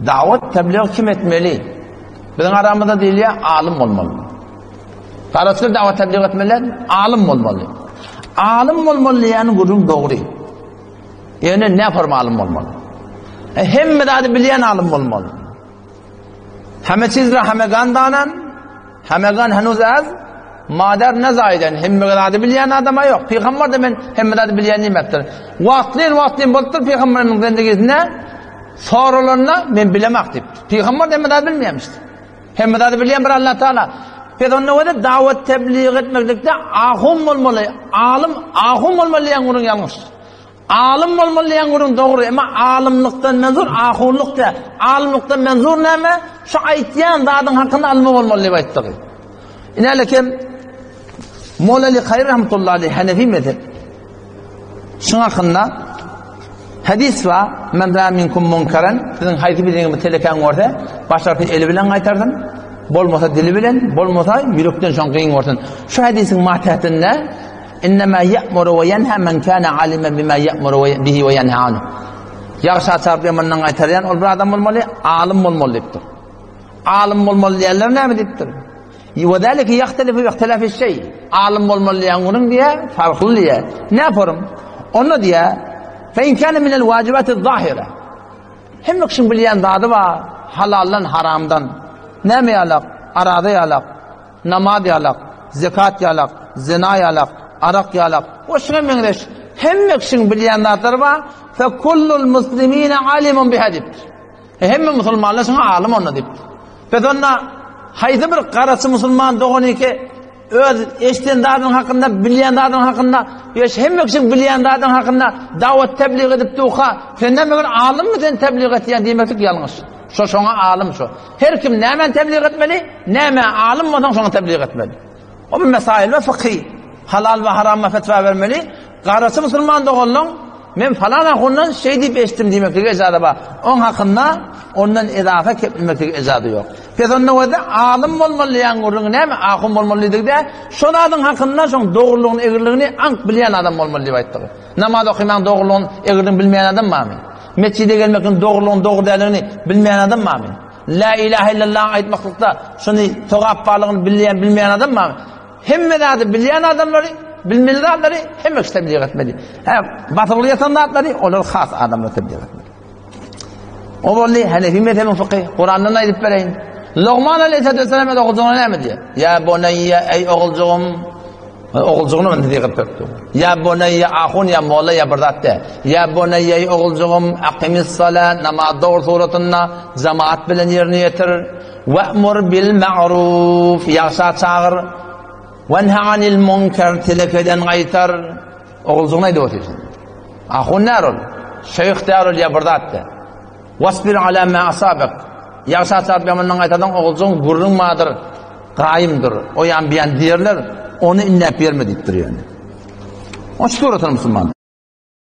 Davet tebliğ kim etmeli? Bizim aramızda değil ya, alim olmalı. Karısıdır davet tebliğ etmeli, alim olmalı. Alim olmalı yani gurun doğru. Yani ne form alim olmalı? Hem medadi bilen alim olmalı. Hemetsizler hemegan danan, hemegan henüz az, madar ne zayiden, hem medadi bilen adama yok. Peygamber de ben hem medadi bilen nimettir. Vaktliyin bolttur Peygamberin zendegisine, sorularına ben bilemek deyip. Peygamber de hem medadi bilmeyemiştir. Hem medadi bilen bir Allah Teala. Peygamber'e davet tebliğ etmeklikte ahum olmalı, alim ahum olmalı yangurun yanlış. Alim olmalı yangurun doğru ama alimlikten menzur ahunlukta. Alimlikten menzur neme? Şu aytiyan dağın hakkında alma olmalı diye ayttık. İnalekem Moğlali Hayr rahmetullahi aleyhi Hanefi mezhep. Şuna hakkında hadis var. Men ra minkum munkaren. Sizin hayki bildiğiniz telekan orada. Başlarken eli bilen aytardım. Bolmasa dili bilen, bolmasa yürekten şon kıyın ortadan. Şu hadisin mahtatında İnnemâ ye'muru ve yenha men kâne alime bimâ ye'muru bihi ve yenha anhu. Yaxşı açarlayandan aytarayan ol bir adam olmalı, alim olmalı deyiptir. Alim olmalı diyenler ne mi deyiptir? Ve zâlike yahtelifu ihtilâfi şey. Alim olmalı diyen diye farklı diye. Ne yaparım? Onu diye fe in kâne minel vâcibâti zâhire. Hem yoksun bilen dadı var halaldan haramdan. Ne mi yalak? Arada yalak, namaz yalak, zekat yalak, zina yalak, arak yalak. O şuna mengeş. Hem yoksun bilen dadır var. Fe kullul muslimine alimun bihadiptir. Hem Müslümanlar sana alim onu deyiptir. Ve sonra haydi bir karası Müslüman doğunu ki öz eşten dadın hakkında, bilen dadın hakkında, hem yoksun bilen dadın hakkında davet tebliğ edip tuğha. Senden bir alim mi sen tebliğ etiyen demektik yanlış. Şoşona alim şu. Her kim nemen tebliğ etmeli, neme alim olsan şona tebliğ etmeli. O bir mesail ve fıkhi. Halal ve haram fetva vermeli. Karası Müslüman doğulun, men falan hakkından şey deyip eştim demektik ecadı var. Onun hakkında ondan idafe keplemektik ecadı yok. Peki onun da alim olmalı yangurun neme ahum olmalı dedik de şonadın hakkında şon doğruluğun egirliğini ank bilen adam olmalı diye ayttık. Namaz okuyan doğruluğun egirliğini bilmeyen adam mı amin? Mescide gelmekin doğruluğun doğru değerlerini bilmeyen adam mı amin? La ilahe illallah aytmaklıkta şunu togap varlığını bilmeyen adam mı amin? Hem medadi bilmeyen adamları, bilmeli adamları hem yok tebliğ etmeli. Batılı yatan adamları olur khas adamları tebliğ etmeli. O bolli Hanefi mezhebin fıkhi Kur'an'dan ayıp vereyin. Luqman aleyhisselatü vesselam'a da oğulcuğuna ne mi diyor? Ya bunayya ey oğulcuğum. Oğulcuğunu ben dediği kapatıyor. Ya bunayya ahun ya moğla ya birdatte. Ya bunayya ey oğulcuğum akimis salat namaz doğru suratına cemaat bilen yerini yetirir. Ve'mur bil ma'ruf yaxşı çağır. Venha anil munkar telefeden aytar. Oğulcuğuna aydı otuyorsun. Ahun narul. Şeyh darul ya birdatte. Vasbir ala ma asabak. Yaxşı çağır bemandan aytadan oğulcuğun gurrun madır. Qaimdir. O yan biyan diyerler. Onu inlep verme deyiptir yani. O çıkıyor Müslüman.